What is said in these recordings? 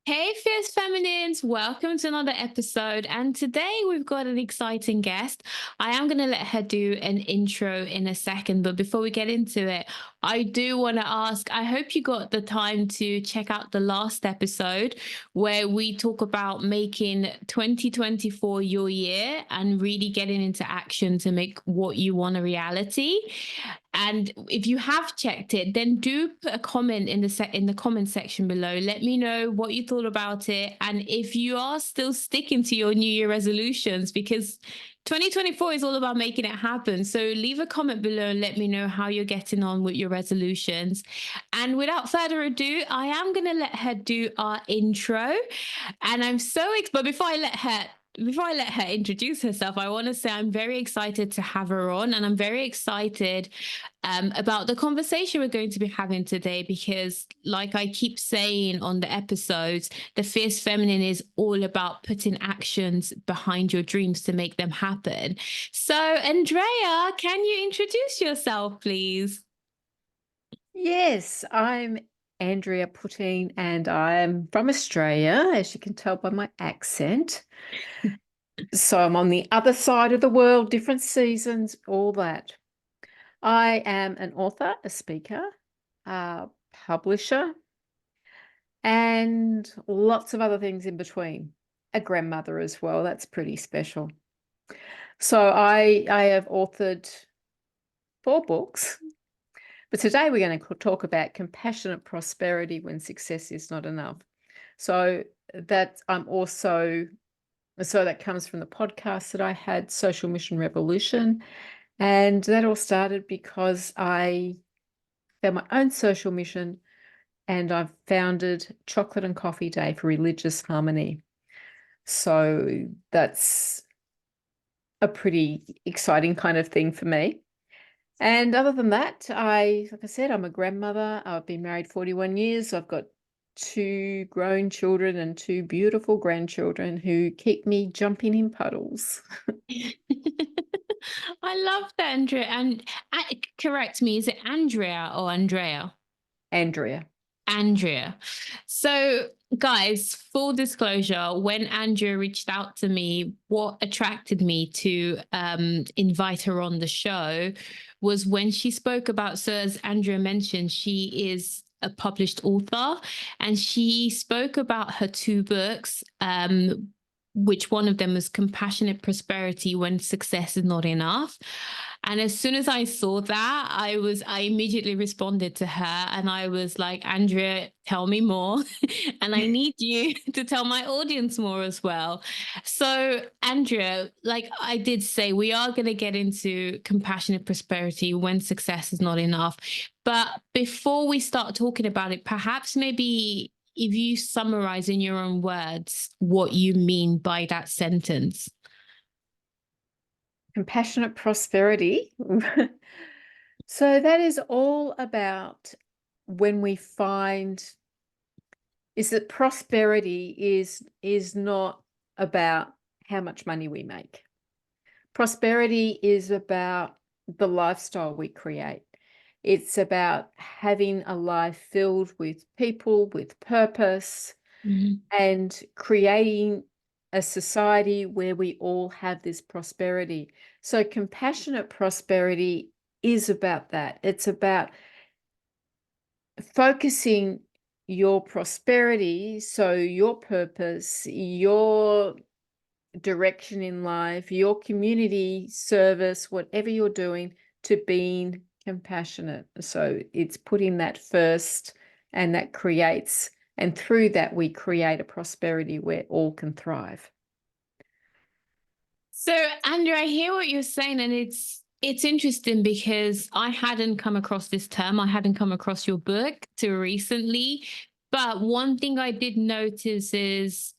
Hey, Fierce Feminines, welcome to another episode. And today we've got an exciting guest. I am going to let her do an intro in a second. But before we get into it, I do want to ask, I hope you got the time to check out the last episode where we talk about making 2024 your year and really getting into action to make what you want a reality. And if you have checked it, then do put a comment in the comment section below. Let me know what you thought about it, and if you are still sticking to your New Year resolutions, because 2024 is all about making it happen. So leave a comment below and let me know how you're getting on with your resolutions. And without further ado, I am going to let her do our intro. And I'm so excited. But before I let her introduce herself, I want to say I'm very excited to have her on, and I'm very excited about the conversation we're going to be having today because, like I keep saying on the episodes, the Fierce Feminine is all about putting actions behind your dreams to make them happen. So, Andrea, can you introduce yourself, please? Yes, I'm Andrea Putting and I'm from Australia, as you can tell by my accent. So I'm on the other side of the world, different seasons, all that. I am an author, a speaker, a publisher, and lots of other things in between. A grandmother as well. That's pretty special. So I have authored 4 books. But today we're going to talk about compassionate prosperity when success is not enough. So that I'm also, so that comes from the podcast that I had, Social Mission Revolution. And that all started because I found my own social mission and I've founded Chocolate and Coffee Day for Religious Harmony. So that's a pretty exciting kind of thing for me. And other than that, like I said, I'm a grandmother. I've been married 41 years. I've got 2 grown children and 2 beautiful grandchildren who keep me jumping in puddles. I love that, Andrea. And correct me, is it Andrea or Andrea? Andrea. Andrea. So, guys, full disclosure, when Andrea reached out to me, what attracted me to invite her on the show was when she spoke about, so as Andrea mentioned, she is a published author, and she spoke about her 2 books. Which one of them was Compassionate Prosperity When Success is Not Enough. And as soon as I saw that, I immediately responded to her and I was like, Andrea, tell me more. And I need you to tell my audience more as well. So, Andrea, like I did say, we are going to get into compassionate prosperity when success is not enough. But before we start talking about it, perhaps maybe if you summarize in your own words what you mean by that sentence. Compassionate prosperity. So that is all about when we find is that prosperity is not about how much money we make. Prosperity is about the lifestyle we create. It's about having a life filled with people, with purpose, Mhm. and creating a society where we all have this prosperity. So, compassionate prosperity is about that. It's about focusing your prosperity, so your purpose, your direction in life, your community service, whatever you're doing, to being compassionate. So it's putting that first, and that creates, and through that, we create a prosperity where all can thrive. So, Andrew, I hear what you're saying, and it's interesting because I hadn't come across this term. I hadn't come across your book till recently. But one thing I did notice is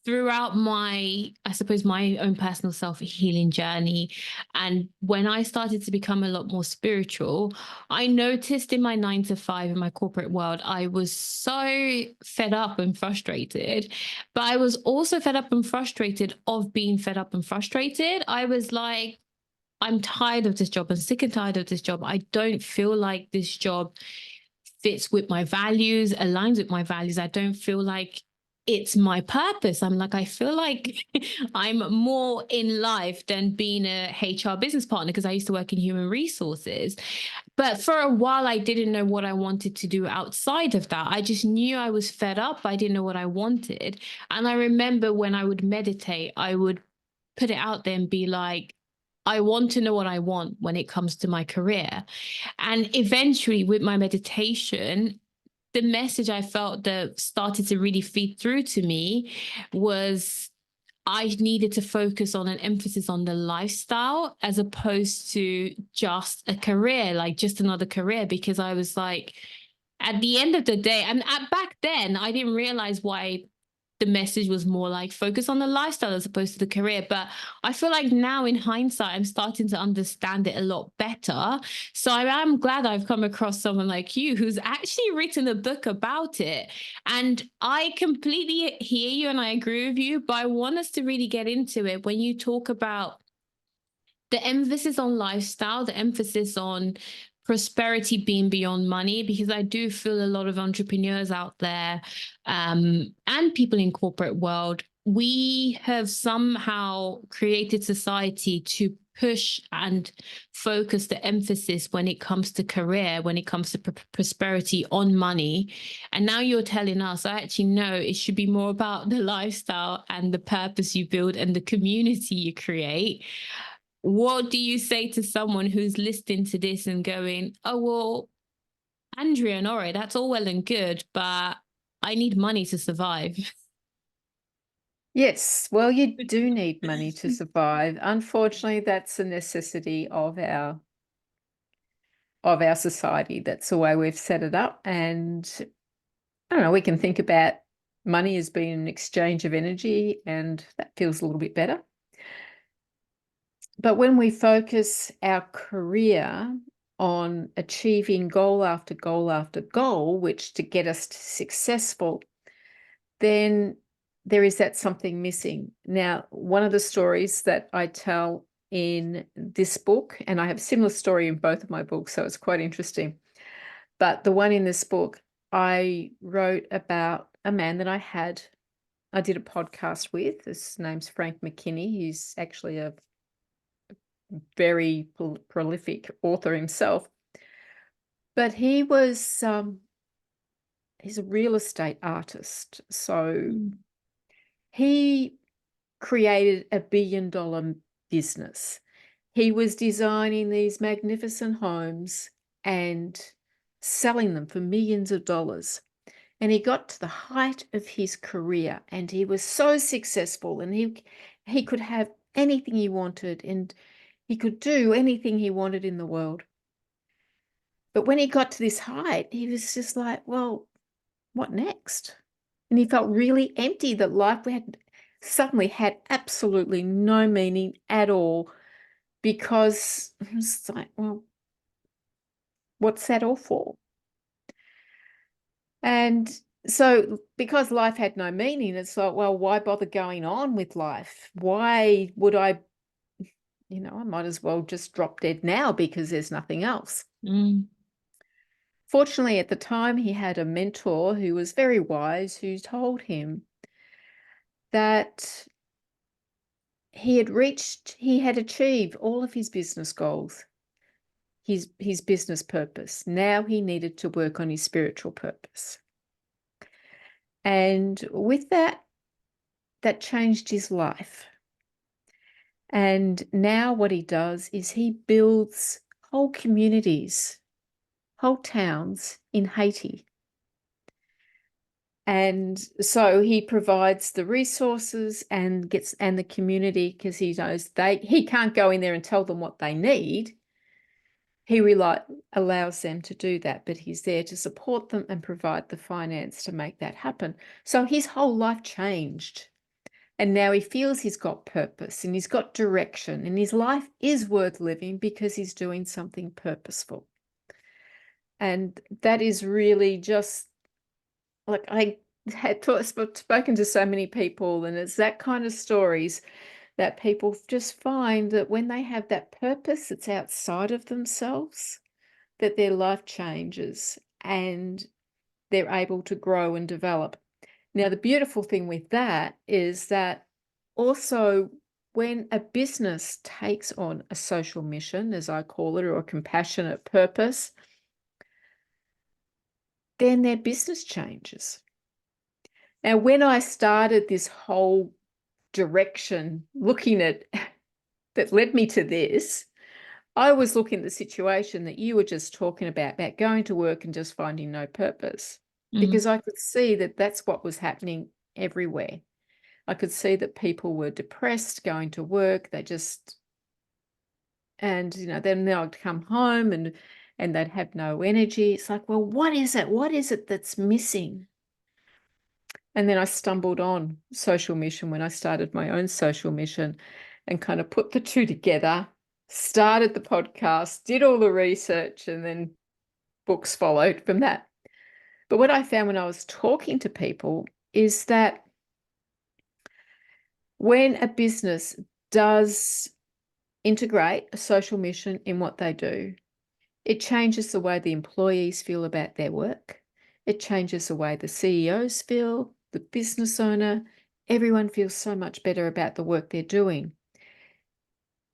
throughout my, I suppose, my own personal self healing journey, and when I started to become a lot more spiritual, I noticed in my 9 to 5 in my corporate world, I was so fed up and frustrated. But I was also fed up and frustrated of being fed up and frustrated. I was like, I'm tired of this job. I'm sick and tired of this job. I don't feel like this job fits with my values, aligns with my values, I don't feel like it's my purpose. I'm like, I feel like I'm more in life than being a HR business partner, because I used to work in human resources. But for a while, I didn't know what I wanted to do outside of that. I just knew I was fed up. I didn't know what I wanted. And I remember when I would meditate, I would put it out there and be like, I want to know what I want when it comes to my career. And eventually, with my meditation, the message I felt that started to really feed through to me was I needed to focus on an emphasis on the lifestyle as opposed to just a career, like just another career, because I was like, at the end of the day, and back then, I didn't realize why the message was more like focus on the lifestyle as opposed to the career. But I feel like now in hindsight, I'm starting to understand it a lot better. So I am glad I've come across someone like you who's actually written a book about it. And I completely hear you and I agree with you, but I want us to really get into it when you talk about the emphasis on lifestyle, the emphasis on prosperity being beyond money, because I do feel a lot of entrepreneurs out there, and people in corporate world, we have somehow created society to push and focus the emphasis when it comes to career, when it comes to prosperity on money. And now you're telling us, I actually know it should be more about the lifestyle and the purpose you build and the community you create. What do you say to someone who's listening to this and going, oh, well, Andrea and Ore, that's all well and good, but I need money to survive? Yes, well, you do need money to survive. Unfortunately, that's a necessity of our society. That's the way we've set it up. And I don't know, we can think about money as being an exchange of energy, and that feels a little bit better. But when we focus our career on achieving goal after goal after goal, which to get us to successful, then there is that something missing. Now, one of the stories that I tell in this book, and I have a similar story in both of my books, so it's quite interesting. But the one in this book, I wrote about a man that I did a podcast with. His name's Frank McKinney. He's actually a very prolific author himself. But he's a real estate artist. So he created a billion-dollar business. He was designing these magnificent homes and selling them for millions of dollars. And he got to the height of his career, and he was so successful, and he could have anything he wanted, and he could do anything he wanted in the world. But when he got to this height, he was just like, well, what next? And he felt really empty, that life suddenly had absolutely no meaning at all, because it was like, well, what's that all for? And so because life had no meaning, it's like, well, why bother going on with life? Why would I might as well just drop dead now, because there's nothing else. Fortunately, at the time, he had a mentor who was very wise, who told him that he had achieved all of his business goals, his business purpose. Now he needed to work on his spiritual purpose. And with that changed his life. And now what he does is he builds whole communities, whole towns in Haiti. And so he provides the resources and the community, because he knows he can't go in there and tell them what they need. He allows them to do that, but he's there to support them and provide the finance to make that happen. So his whole life changed. And now he feels he's got purpose and he's got direction, and his life is worth living because he's doing something purposeful. And that is really just like, I had spoken to so many people, and it's that kind of stories that people just find that when they have that purpose that's outside of themselves, that their life changes. and they're able to grow and develop. Now, the beautiful thing with that is that also when a business takes on a social mission, as I call it, or a compassionate purpose, then their business changes. Now, when I started this whole direction looking at that led me to this, I was looking at the situation that you were just talking about going to work and just finding no purpose, because I could see that that's what was happening everywhere. I could see that people were depressed going to work. They just, and then they'd come home and they'd have no energy. It's like, well, what is it? What is it that's missing? And then I stumbled on social mission when I started my own social mission and kind of put the two together, started the podcast, did all the research, and then books followed from that. But what I found when I was talking to people is that when a business does integrate a social mission in what they do, it changes the way the employees feel about their work. It changes the way the CEOs feel, the business owner. Everyone feels so much better about the work they're doing.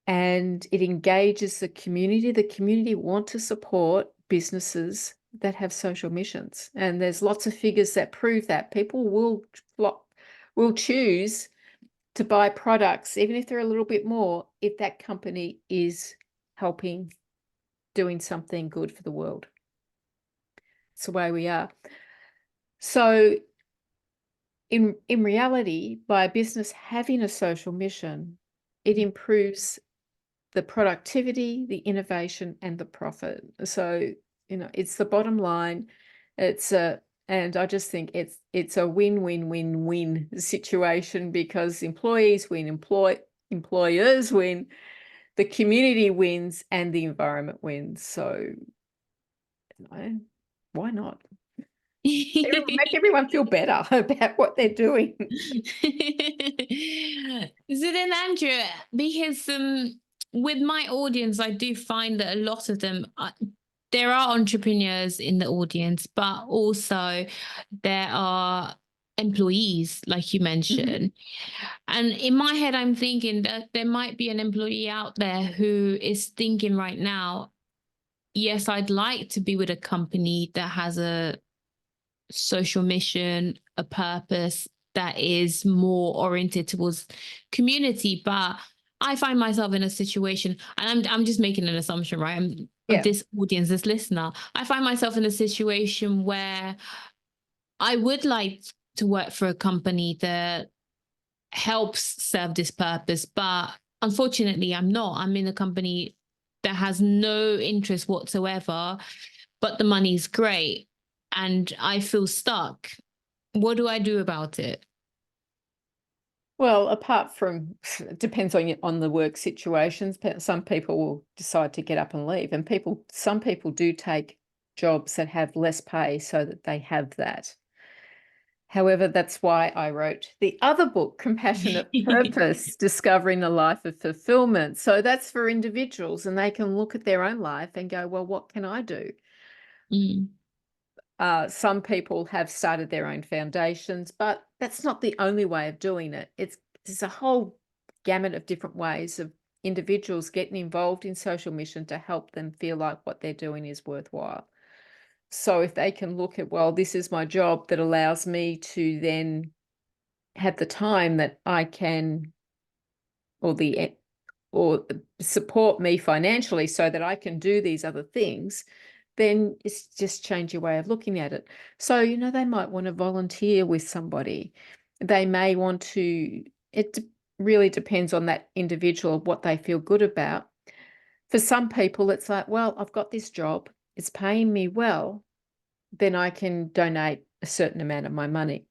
And it engages the community. The community want to support businesses that have social missions. And there's lots of figures that prove that people will choose to buy products, even if they're a little bit more, if that company is helping, doing something good for the world. It's the way we are. So in reality, by a business having a social mission, it improves the productivity, the innovation, and the profit. So, it's the bottom line. And I just think it's a win-win-win-win situation, because employees win, employers win, the community wins, and the environment wins. So, why not? Make everyone feel better about what they're doing. So then, Andrea, because with my audience, I do find that a lot of them, there are entrepreneurs in the audience, but also there are employees, like you mentioned. And in my head, I'm thinking that there might be an employee out there who is thinking right now, yes, I'd like to be with a company that has a social mission, a purpose that is more oriented towards community. But I find myself in a situation, and I'm just making an assumption, right? Of this audience, this listener, I find myself in a situation where I would like to work for a company that helps serve this purpose, but unfortunately, I'm not. I'm in a company that has no interest whatsoever, but the money's great and I feel stuck. What do I do about it? Well, apart from, it depends on the work situations. Some people will decide to get up and leave, and some people do take jobs that have less pay so that they have that. However, that's why I wrote the other book, Compassionate Purpose, Discovering a Life of Fulfillment. So that's for individuals, and they can look at their own life and go, well, what can I do? Some people have started their own foundations, but that's not the only way of doing it. There's a whole gamut of different ways of individuals getting involved in social mission to help them feel like what they're doing is worthwhile. So if they can look at, well, this is my job that allows me to then have the time that I can, or support me financially so that I can do these other things, then it's just change your way of looking at it. So, they might want to volunteer with somebody. They may want to, it really depends on that individual, what they feel good about. For some people, it's like, well, I've got this job, it's paying me well, then I can donate a certain amount of my money.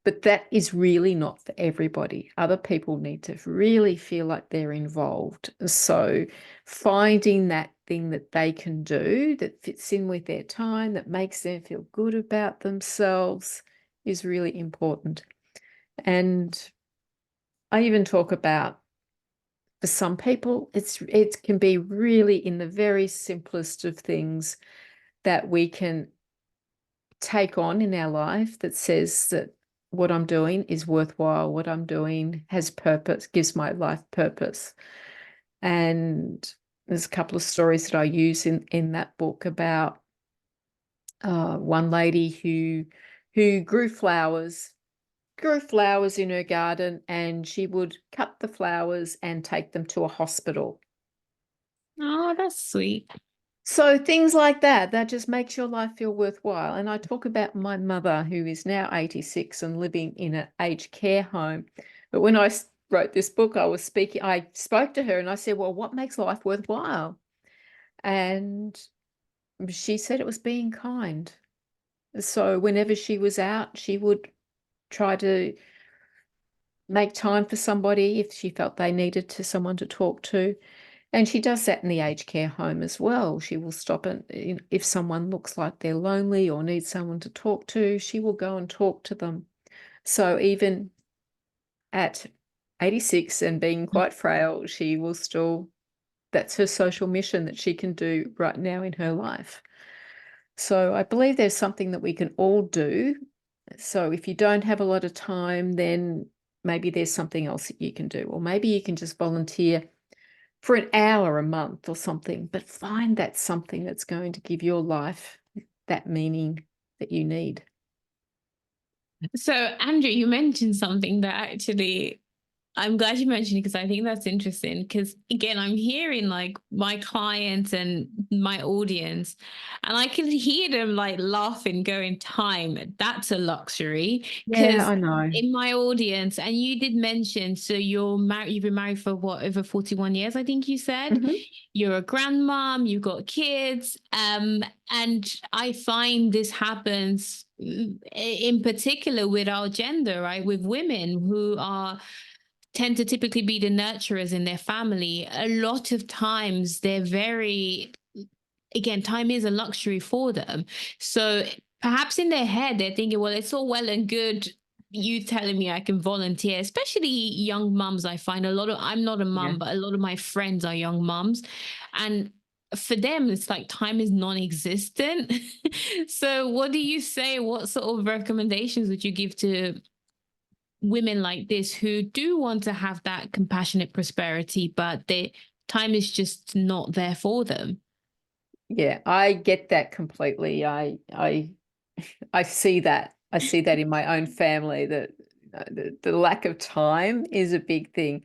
But that is really not for everybody. Other people need to really feel like they're involved. So finding that thing that they can do that fits in with their time, that makes them feel good about themselves, is really important. And I even talk about, for some people, it can be really in the very simplest of things that we can take on in our life that says that what I'm doing is worthwhile, what I'm doing has purpose, gives my life purpose. And there's a couple of stories that I use in that book about one lady who grew flowers in her garden, and she would cut the flowers and take them to a hospital. Oh, that's sweet. So things like that, that just makes your life feel worthwhile. And I talk about my mother, who is now 86 and living in an aged care home. But when I wrote this book, I spoke to her and I said, well, what makes life worthwhile? And she said it was being kind. So whenever she was out, she would try to make time for somebody if she felt they needed someone to talk to. And she does that in the aged care home as well. She will stop and if someone looks like they're lonely or needs someone to talk to, she will go and talk to them. So even at 86 and being quite frail, she will still, that's her social mission that she can do right now in her life. So I believe there's something that we can all do. So if you don't have a lot of time, then maybe there's something else that you can do, or maybe you can just volunteer for an hour a month or something, but find that something that's going to give your life that meaning that you need. So, Andrew, you mentioned something that actually I'm glad you mentioned it because I think that's interesting. Because again, I'm hearing like my clients and my audience, and I can hear them like laughing, going, "Time, that's a luxury." Yeah, Because I know. in my audience, and you did mention, so you're married, you've been married for what, over 41 years, I think you said. Mhm. You're a grandmom, you've got kids, and I find this happens in particular with our gender, right? With women who are tend to typically be the nurturers in their family. A lot of times they're very, again, time is a luxury for them. So perhaps in their head, they're thinking, well, it's all well and good you telling me I can volunteer, especially young mums. I find a lot of, I'm not a Yeah. mum, but a lot of my friends are young mums. And for them, it's like time is non existent. So, what do you say? What sort of recommendations would you give to women like this who do want to have that compassionate prosperity, but the time is just not there for them? Yeah, I get that completely. I see that. I see that in my own family that the lack of time is a big thing.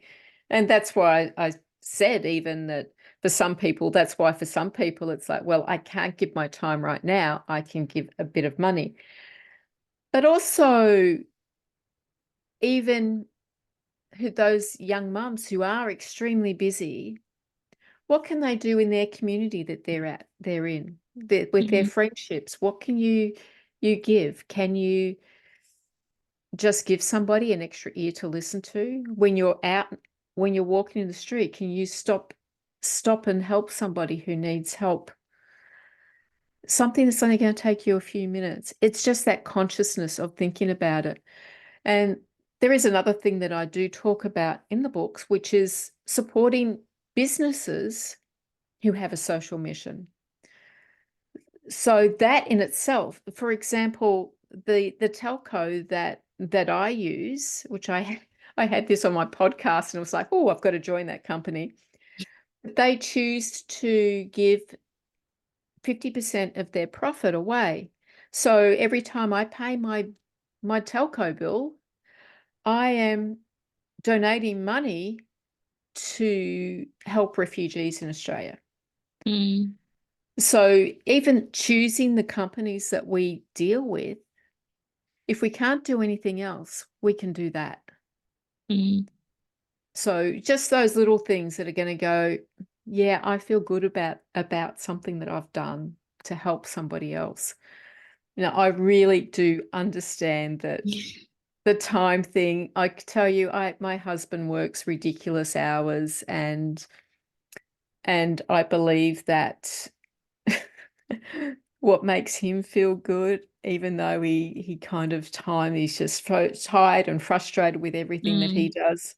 And that's why I said even that for some people, that's why for some people it's like, well, I can't give my time right now. I can give a bit of money. But also even those young mums who are extremely busy, what can they do in their community that they're in, with their Mhm. friendships? What can you give? Can you just give somebody an extra ear to listen to when you're out, when you're walking in the street? Can you stop and help somebody who needs help? Something that's only going to take you a few minutes. It's just that consciousness of thinking about it. And there is another thing that I do talk about in the books, which is supporting businesses who have a social mission. So that in itself, for example, the telco that I use, which I had this on my podcast and I was like, oh, I've got to join that company. They choose to give 50% of their profit away. So every time I pay my telco bill, I am donating money to help refugees in Australia. Mm, So even choosing the companies that we deal with, if we can't do anything else, we can do that. mm. So just those little things that are going to go, yeah, I feel good about something that I've done to help somebody else. I really do understand that the time thing. I could tell you, my husband works ridiculous hours, and I believe that what makes him feel good, even though he kind of time he's just tired and frustrated with everything that he Mm. does.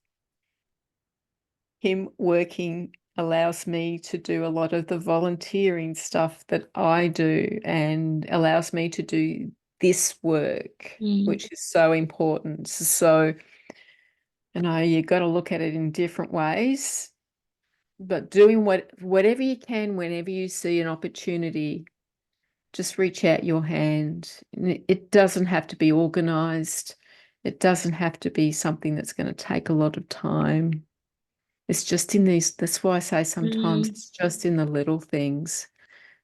Him working allows me to do a lot of the volunteering stuff that I do, and allows me to do this work, Mm, which is so important. So, you've got to look at it in different ways, but doing whatever you can whenever you see an opportunity, just reach out your hand. It doesn't have to be organized. It doesn't have to be something that's going to take a lot of time. It's just in these, that's why I say sometimes mm, it's just in the little things,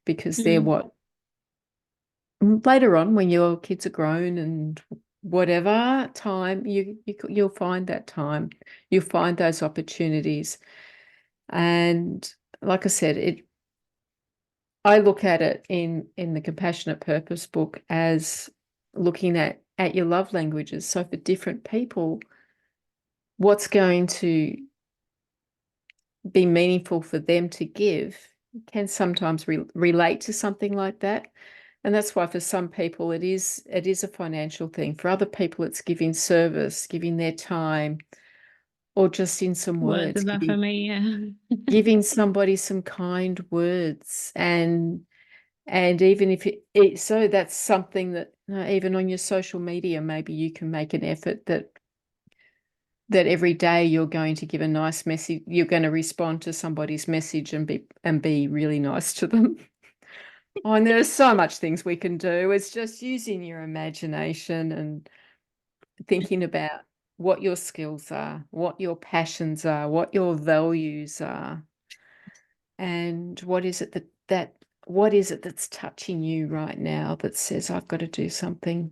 because they're mm. what later on when your kids are grown and whatever time you'll find that time, you'll find those opportunities. And like I said, I look at it in the Compassionate Purpose book as looking at your love languages. So for different people, what's going to be meaningful for them to give can sometimes relate to something like that. And that's why for some people it is a financial thing. For other people, it's giving service, giving their time, or just in some Words words, of affirmation. giving somebody some kind words. And even if so that's something that even on your social media, maybe you can make an effort that every day you're going to give a nice message. You're going to respond to somebody's message and be really nice to them. Oh, and there are so much things we can do. It's just using your imagination and thinking about what your skills are, what your passions are, what your values are, and what is it that's touching you right now that says I've got to do something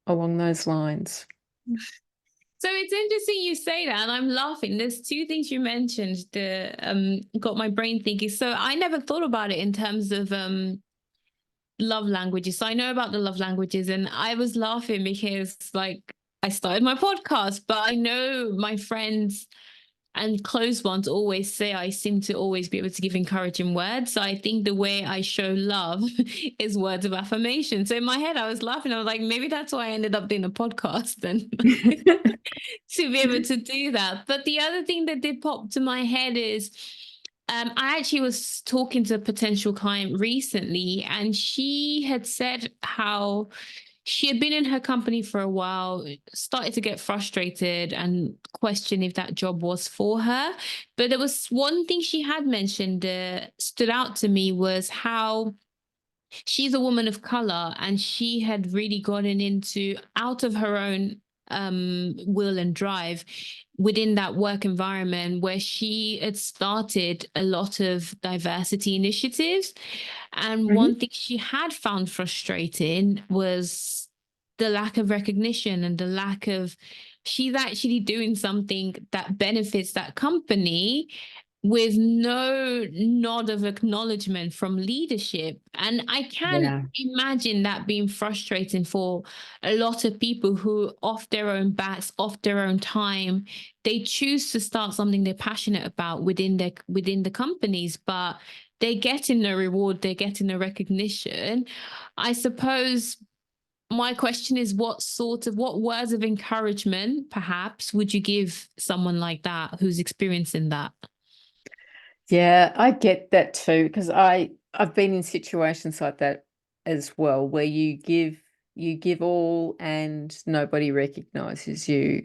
along those lines. So it's interesting you say that, and I'm laughing. There's two things you mentioned that got my brain thinking. So I never thought about it in terms of love languages. So I know about the love languages, and I was laughing because like I started my podcast, but I know my friends and close ones always say I seem to always be able to give encouraging words. So I think the way I show love is words of affirmation. So in my head, I was laughing. I was like, maybe that's why I ended up doing a podcast and to be able to do that. But the other thing that did pop to my head is I actually was talking to a potential client recently, and she had said how she had been in her company for a while, started to get frustrated and question if that job was for her. But there was one thing she had mentioned that stood out to me was how she's a woman of color and she had really gotten into out of her own will and drive within that work environment where she had started a lot of diversity initiatives. And Mhm. one thing she had found frustrating was the lack of recognition and the lack of she's actually doing something that benefits that company with no nod of acknowledgement from leadership. And I can Yeah. imagine that being frustrating for a lot of people who, off their own backs, off their own time, they choose to start something they're passionate about within the companies, but they're getting no reward, they're getting no recognition. I suppose my question is what words of encouragement perhaps would you give someone like that who's experiencing that? Yeah, I get that too, because I've been in situations like that as well, where you give all and nobody recognizes you,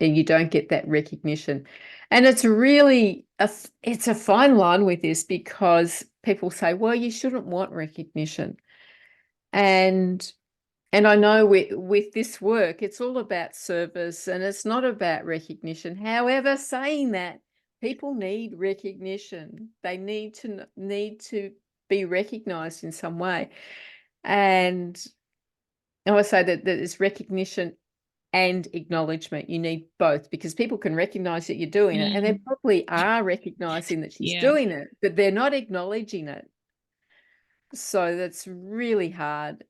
and you don't get that recognition. And it's really it's a fine line with this, because people say, well, you shouldn't want recognition. And I know with this work, it's all about service and it's not about recognition. However, saying that, people need recognition. They need to be recognized in some way. And I would say that it's recognition and acknowledgement. You need both, because people can recognize that you're doing it, and they Mm, probably are recognizing that she's yeah. doing it, but they're not acknowledging it. So that's really hard.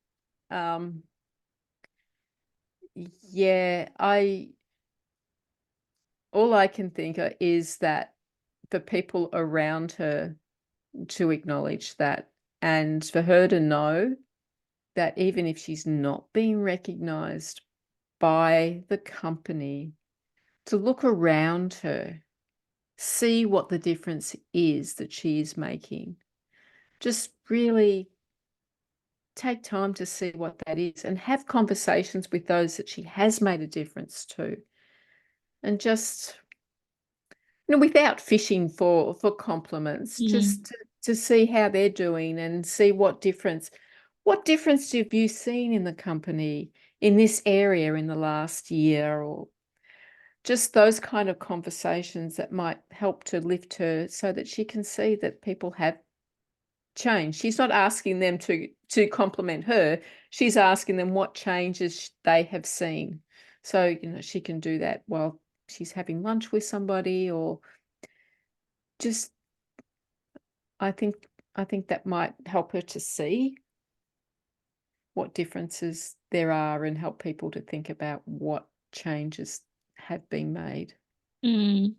Um, yeah, all I can think is that for people around her to acknowledge that, and for her to know that even if she's not being recognized by the company, to look around her, see what the difference is that she is making. Just really take time to see what that is and have conversations with those that she has made a difference to. And just, without fishing for compliments, Mm. just to see how they're doing and see what difference have you seen in the company in this area in the last year, or just those kind of conversations that might help to lift her so that she can see that people have changed. She's not asking them to compliment her. She's asking them what changes they have seen. So, she can do that while she's having lunch with somebody, or just, I think that might help her to see what differences there are and help people to think about what changes have been made. Mm.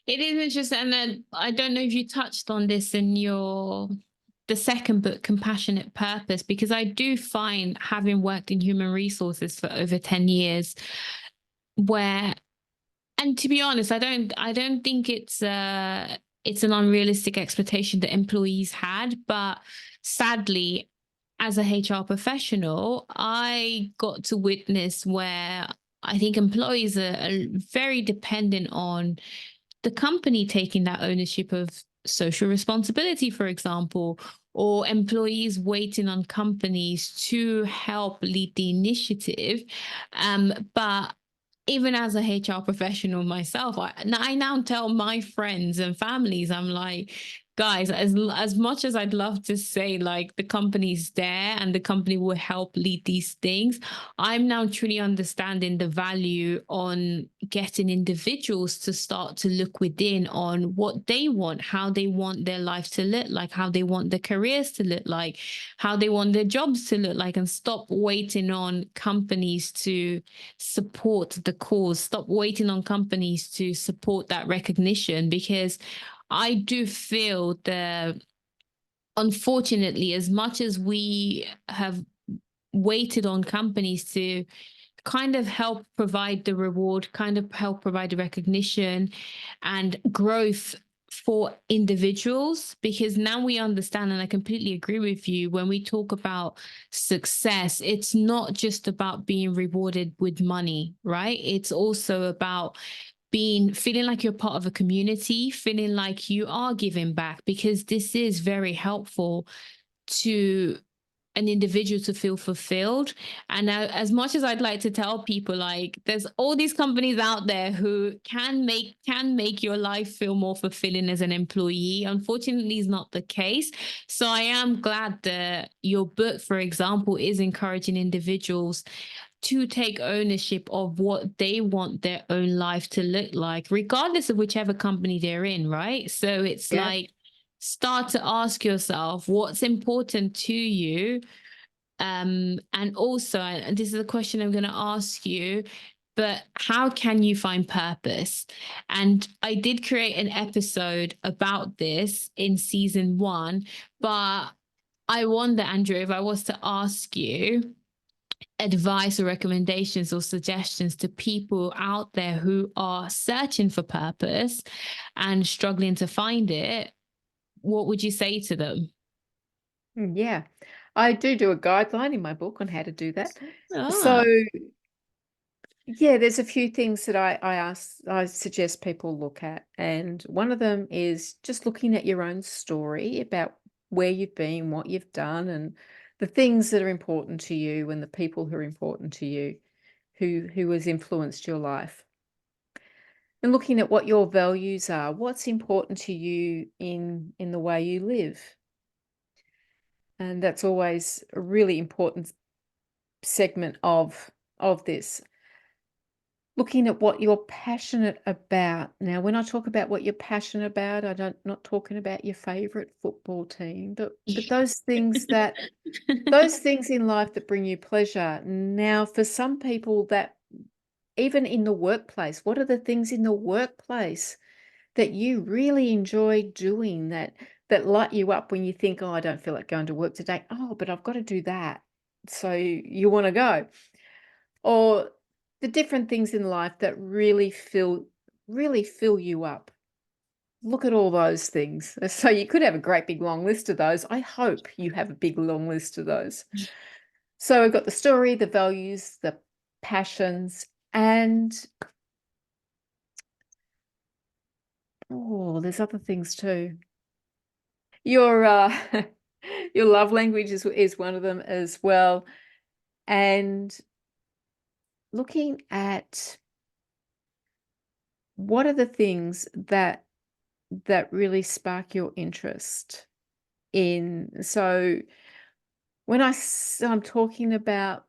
It is interesting, and then I don't know if you touched on this in the second book, Compassionate Purpose, because I do find, having worked in human resources for over 10 years, where, and to be honest, I don't think it's an unrealistic expectation that employees had, but sadly, as a HR professional, I got to witness where I think employees are very dependent on the company taking that ownership of social responsibility, for example, or employees waiting on companies to help lead the initiative. But even as a HR professional myself, I now tell my friends and families, I'm like, guys, as much as I'd love to say like the company's there and the company will help lead these things, I'm now truly understanding the value on getting individuals to start to look within on what they want, how they want their life to look like, how they want their careers to look like, how they want their jobs to look like, and stop waiting on companies to support the cause, stop waiting on companies to support that recognition. Because I do feel that, unfortunately, as much as we have waited on companies to kind of help provide the reward, kind of help provide the recognition and growth for individuals, because now we understand, and I completely agree with you, when we talk about success, it's not just about being rewarded with money, right? It's also about feeling like you're part of a community, feeling like you are giving back, because this is very helpful to an individual to feel fulfilled. And as much as I'd like to tell people, like, there's all these companies out there who can make your life feel more fulfilling as an employee, unfortunately is not the case. So I am glad that your book, for example, is encouraging individuals to take ownership of what they want their own life to look like, regardless of whichever company they're in, right? So it's Yeah. like, start to ask yourself what's important to you. And also, and this is a question I'm going to ask you, but how can you find purpose? And I did create an episode about this in season 1, but I wonder, Andrew, if I was to ask you advice or recommendations or suggestions to people out there who are searching for purpose and struggling to find it, what would you say to them? Yeah. I do a guideline in my book on how to do that. So, Ah. yeah, there's a few things that I suggest people look at, and one of them is just looking at your own story about where you've been, what you've done, and the things that are important to you, and the people who are important to you, who has influenced your life. And looking at what your values are, what's important to you in the way you live. And that's always a really important segment of this. Looking at what you're passionate about. Now, when I talk about what you're passionate about, I don't not talking about your favorite football team, but those things in life that bring you pleasure. Now, for some people, that even in the workplace, what are the things in the workplace that you really enjoy doing, that light you up when you think, oh, I don't feel like going to work today. Oh, but I've got to do that. So you want to go. Or the different things in life that really fill you up. look at all those things. So you could have a great big long list of those. I hope you have a big long list of those. So we've got the story, the values, the passions, and oh, there's other things too. Your your love language is one of them as well. And looking at what are the things that really spark your interest in. So when I'm talking about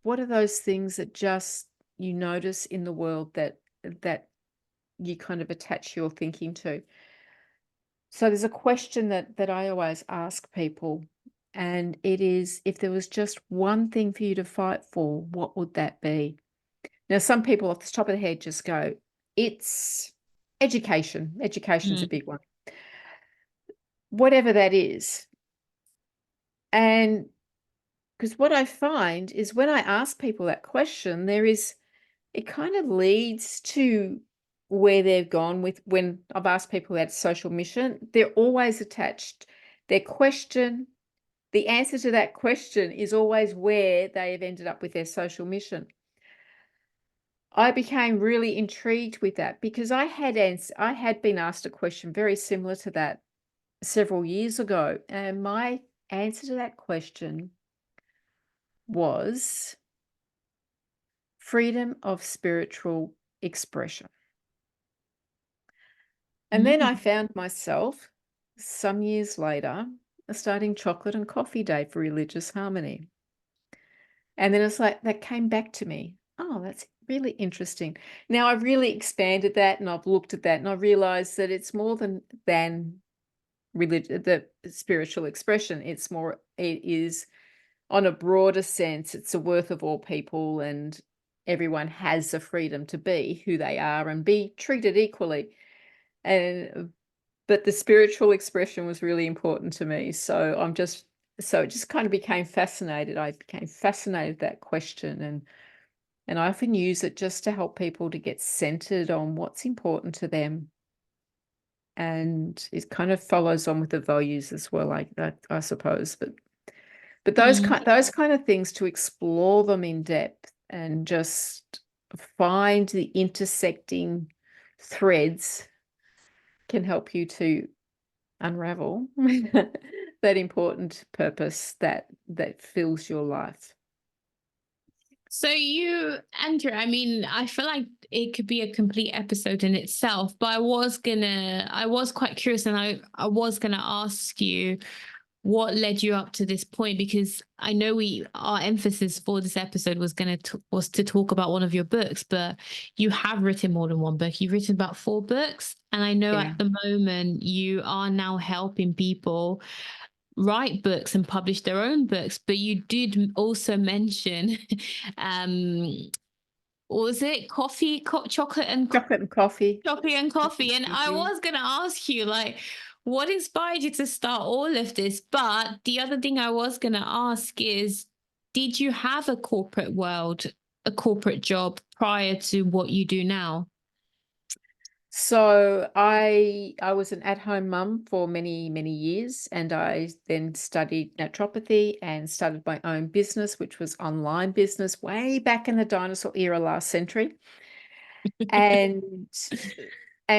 what are those things that just you notice in the world that you kind of attach your thinking to. So there's a question that I always ask people, and it is, if there was just one thing for you to fight for, what would that be? Now, some people off the top of the head just go, it's education. Education's a Mm. big one. Whatever that is. And because what I find is when I ask people that question, it kind of leads to where they've gone with. When I've asked people about social mission, they're always attached. Their question, the answer to that question is always where they have ended up with their social mission. I became really intrigued with that because I had been asked a question very similar to that several years ago, and my answer to that question was freedom of spiritual expression. And then I Mm. found myself some years later starting chocolate and coffee day for religious harmony. And then it's like that came back to me. Oh, that's really interesting. Now I've really expanded that and I've looked at that and I realized that it's more than religion, the spiritual expression. It is on a broader sense, it's the worth of all people, and everyone has the freedom to be who they are and be treated equally. And but the spiritual expression was really important to me. So it just kind of became fascinated. I became fascinated with that question, and I often use it just to help people to get centered on what's important to them. And it kind of follows on with the values as well, like that, I suppose. But Mm. those kind of things, to explore them in depth and just find the intersecting threads, can help you to unravel that important purpose that fills your life. So you, Andrew, I mean, I feel like it could be a complete episode in itself, but I was quite curious, and I was gonna ask you what led you up to this point, because I know our emphasis for this episode was to talk about one of your books, but you have written more than one book. You've written about 4 books, and I know Yeah. at the moment you are now helping people write books and publish their own books. But you did also mention, um, what was it? Chocolate and Chocolate and coffee. Coffee and coffee. And I Mhm. was going to ask you, like, what inspired you to start all of this? But the other thing I was going to ask is, did you have a corporate job prior to what you do now? So I was an at-home mum for many years, and I then studied naturopathy and started my own business, which was online business way back in the dinosaur era last century. And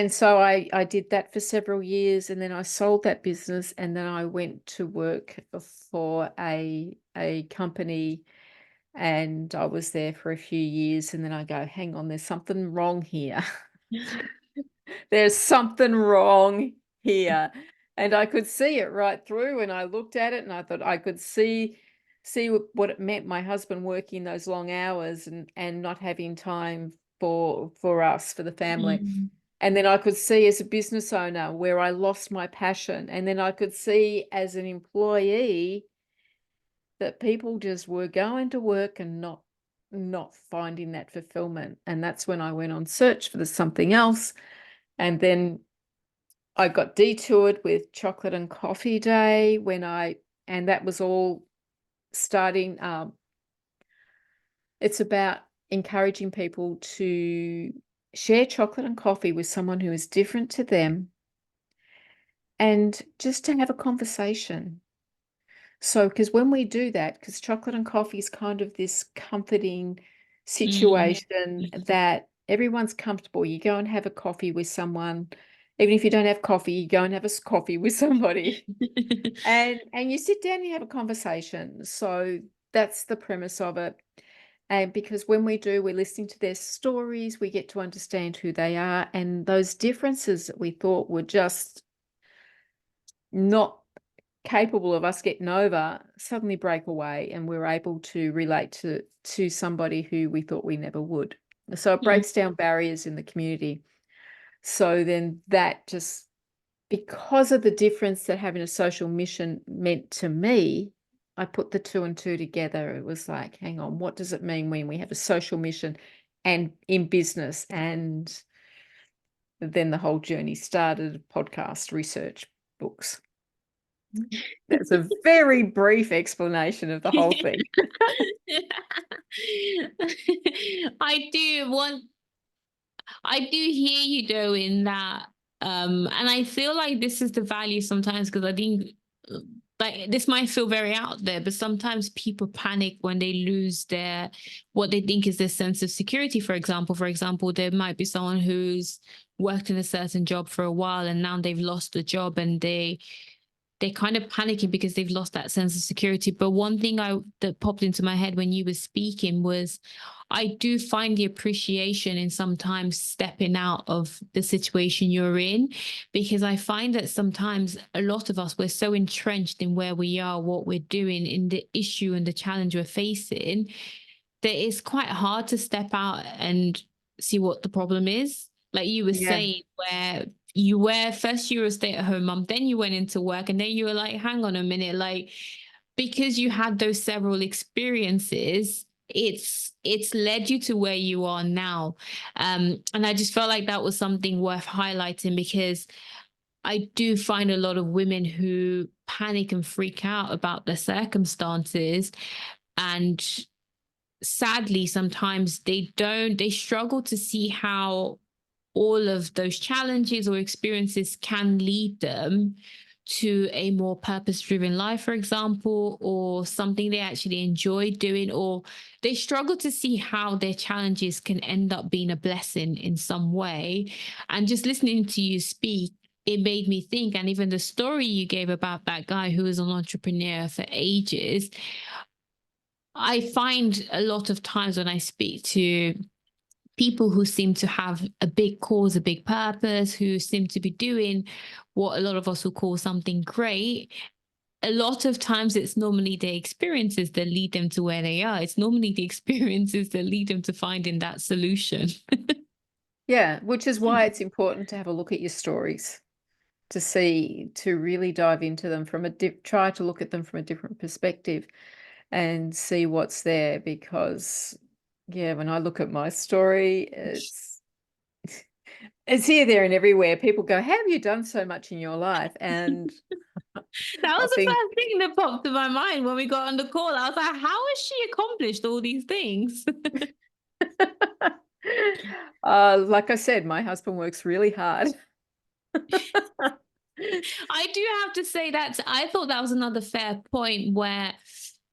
so I did that for several years, and then I sold that business, and then I went to work for a company, and I was there for a few years, and then I go, hang on, there's something wrong here. There's something wrong here. And I could see it right through, and I looked at it and I thought I could see what it meant, my husband working those long hours and not having time for us, for the family. Mm. And then I could see as a business owner where I lost my passion. And then I could see as an employee that people just were going to work and not finding that fulfillment. And that's when I went on search for something else. And then I got detoured with chocolate and coffee day and that was all starting. It's about encouraging people to share chocolate and coffee with someone who is different to them, and just to have a conversation. So, because when we do that, because chocolate and coffee is kind of this comforting Mm. situation that everyone's comfortable. You go and have a coffee with someone, even if you don't have coffee, you go and have a coffee with somebody, and you sit down and you have a conversation. So that's the premise of it. And because when we do, we're listening to their stories, we get to understand who they are, and those differences that we thought were just not capable of us getting over suddenly break away, and we're able to relate to somebody who we thought we never would. So it Mm. breaks down barriers in the community. So then that just, because of the difference that having a social mission meant to me, I put the two and two together. It was like, hang on, what does it mean when we have a social mission and in business? And then the whole journey started: podcast, research, books. That's a very brief explanation of the whole thing. I do want I do hear you though in that, and I feel like this is the value sometimes, because I think uh, like this might feel very out there, but sometimes people panic when they lose their what they think is their sense of security. For example, there might be someone who's worked in a certain job for a while and now they've lost the job, and they're kind of panicking because they've lost that sense of security. But one thing that popped into my head when you were speaking was, I do find the appreciation in sometimes stepping out of the situation you're in, because I find that sometimes a lot of us, we're so entrenched in where we are, what we're doing, in the issue and the challenge we're facing, that it's quite hard to step out and see what the problem is. Like you were Yeah. saying, where you were first, you were a stay-at-home mom, then you went into work, and then you were like, hang on a minute, like, because you had those several experiences, it's led you to where you are now. And I just felt like that was something worth highlighting, because I do find a lot of women who panic and freak out about their circumstances, and sadly sometimes they struggle to see how all of those challenges or experiences can lead them to a more purpose driven life, for example, or something they actually enjoy doing, or they struggle to see how their challenges can end up being a blessing in some way. And just listening to you speak, it made me think, and even the story you gave about that guy who was an entrepreneur for ages, I find a lot of times when I speak to people who seem to have a big cause, a big purpose, who seem to be doing what a lot of us would call something great, a lot of times it's normally their experiences that lead them to where they are. It's normally the experiences that lead them to finding that solution. Yeah, which is why it's important to have a look at your stories, to really dive into them from try to look at them from a different perspective and see what's there. Because yeah, when I look at my story, it's here, there, and everywhere. People go, how have you done so much in your life? And That I was the think, first thing that popped to my mind when we got on the call. I was like, how has she accomplished all these things? like I said, my husband works really hard. I do have to say that I thought that was another fair point where,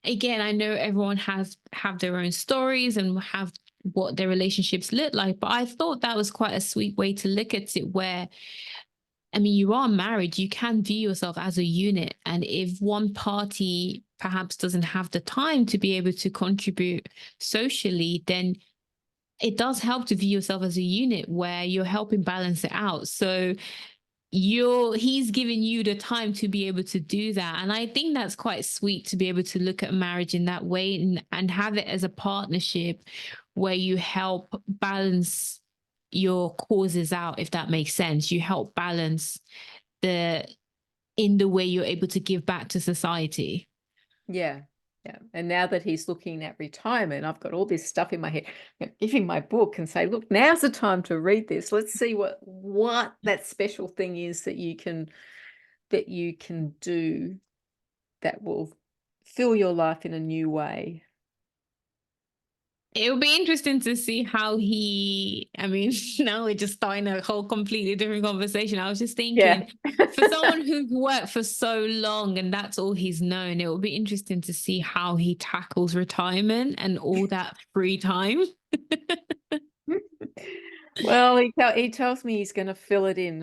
again, I know everyone have their own stories and have what their relationships look like, but I thought that was quite a sweet way to look at it, where, I mean, you are married, you can view yourself as a unit. And if one party perhaps doesn't have the time to be able to contribute socially, then it does help to view yourself as a unit where you're helping balance it out. So he's giving you the time to be able to do that, and I think that's quite sweet to be able to look at marriage in that way, and have it as a partnership where you help balance your causes out, if that makes sense. You help balance the in the way you're able to give back to society. Yeah. Yeah. And now that he's looking at retirement, I've got all this stuff in my head. I'm gonna give him my book and say, look, now's the time to read this. Let's see what that special thing is that you can do that will fill your life in a new way. It'll be interesting to see how I mean, now we're just starting a whole completely different conversation. I was just Yeah. thinking, for someone who's worked for so long and that's all he's known, it will be interesting to see how he tackles retirement and all that free time. Well, he tells me he's going to fill it in.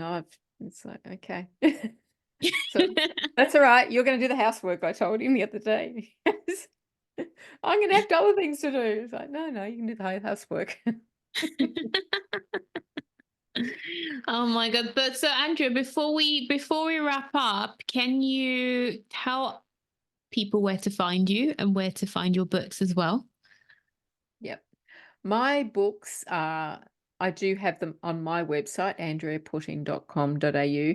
It's like, okay. So that's all right. You're going to do the housework, I told him the other day. I'm going to have other things to do. It's like, no, you can do the housework. Oh my God. But so Andrea, before we wrap up, can you tell people where to find you and where to find your books as well? Yep. My books are, I do have them on my website, andreaputting.com.au.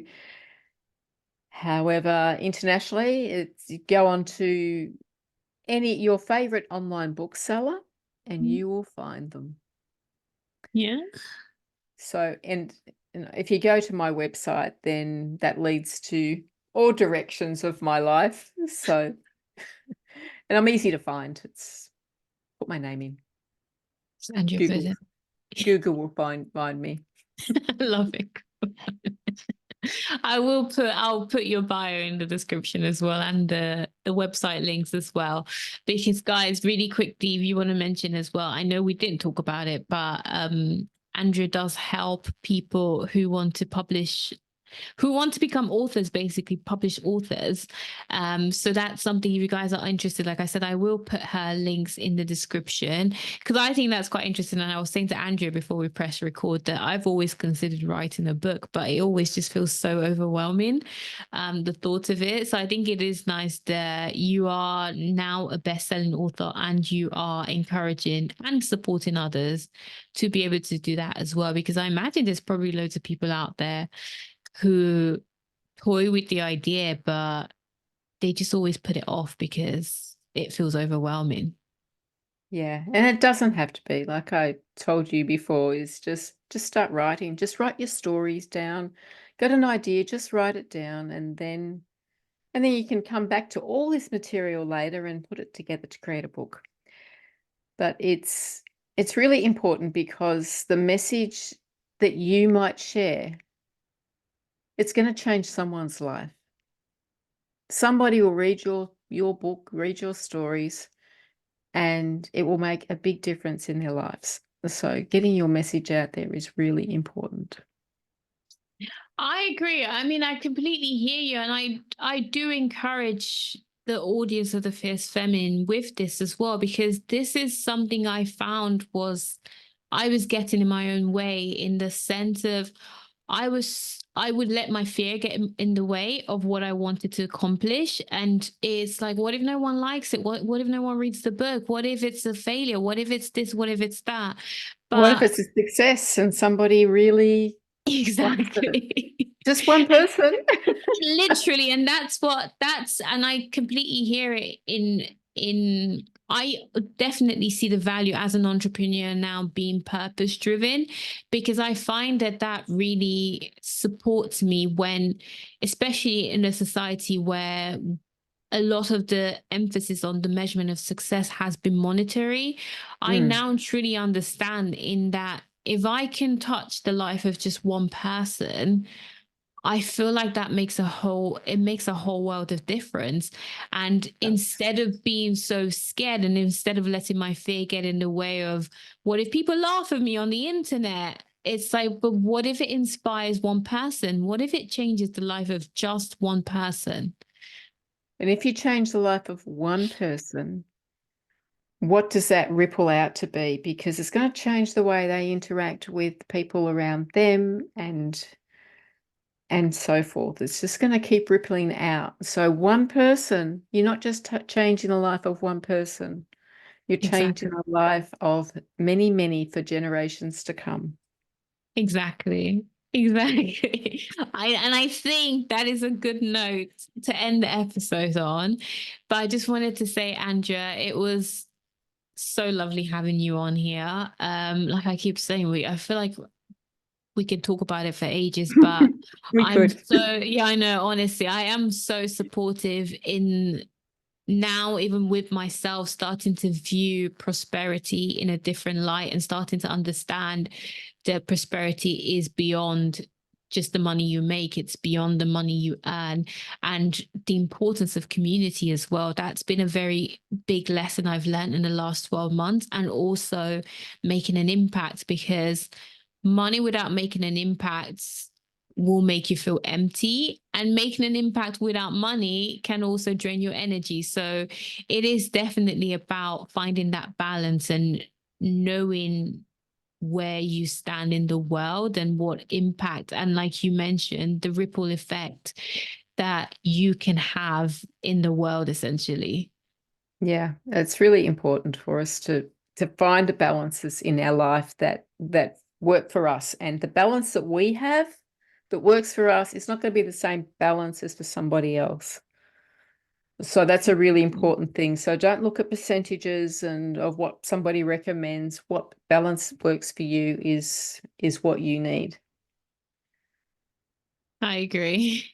However, internationally, you go on to your favorite online bookseller and you will find them. Yeah. So, and if you go to my website, then that leads to all directions of my life. So, and I'm easy to find. It's put my name in. It's Andrea Google Putting. Google will find me. I love it. I'll put your bio in the description as well, and the website links as well. Because guys, really quickly, if you want to mention as well, I know we didn't talk about it, but Andrea does help people who want to become authors, basically published authors. So that's something, if you guys are interested, like I said, I will put her links in the description because I think that's quite interesting. And I was saying to Andrea before we press record that I've always considered writing a book, but it always just feels so overwhelming, the thought of it. So I think it is nice that you are now a best-selling author and you are encouraging and supporting others to be able to do that as well, because I imagine there's probably loads of people out there who toy with the idea, but they just always put it off because it feels overwhelming. Yeah, and it doesn't have to be like I told you before. Is just start writing. Just write your stories down. Got an idea? Just write it down, and then you can come back to all this material later and put it together to create a book. But it's really important because the message that you might share, it's going to change someone's life. Somebody will read your book, read your stories, and it will make a big difference in their lives. So getting your message out there is really important. I agree. I mean, I completely hear you, and I do encourage the audience of the Fierce Feminine with this as well, because this is something I found was I was getting in my own way, in the sense of I would let my fear get in the way of what I wanted to accomplish. And it's like, what if no one likes it? What if no one reads the book? What if it's a failure? What if it's this? What if it's that? What if But it's a success and somebody really likes it? exactly. Just one person. Literally, and and I completely hear it in I definitely see the value as an entrepreneur now being purpose driven, because I find that really supports me when, especially in a society where a lot of the emphasis on the measurement of success has been monetary. I Mm, now truly understand in that if I can touch the life of just one person, I feel like it makes a whole world of difference. And that's- instead of being so scared, and instead of letting my fear get in the way of what if people laugh at me on the internet, it's like, but what if it inspires one person? What if it changes the life of just one person? And if you change the life of one person, what does that ripple out to be? Because it's going to change the way they interact with people around them and so forth. It's just going to keep rippling out. So one person, you're not just changing the life of one person, you're changing Exactly. the life of many, many for generations to come. Exactly. Exactly. I think that is a good note to end the episode on. But I just wanted to say, Andrea, it was so lovely having you on here. Like I keep saying, I feel like we could talk about it for ages, but We could. yeah, I know, honestly, I am so supportive in now, even with myself, starting to view prosperity in a different light and starting to understand that prosperity is beyond just the money you make, it's beyond the money you earn, and the importance of community as well. That's been a very big lesson I've learned in the last 12 months, and also making an impact, because money without making an impact will make you feel empty, and making an impact without money can also drain your energy. So it is definitely about finding that balance and knowing where you stand in the world and what impact, and like you mentioned, the ripple effect that you can have in the world, essentially. Yeah, it's really important for us to find the balances in our life that work for us, and the balance that we have that works for us is not going to be the same balance as for somebody else. So that's a really important thing. So don't look at percentages and of what somebody recommends. What balance works for you is what you need. I agree.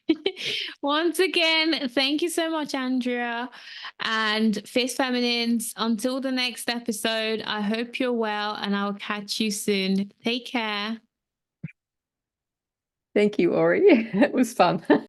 Once again, thank you so much, Andrea. And Fierce Feminines, until the next episode, I hope you're well and I'll catch you soon. Take care. Thank you, Ori. It was fun.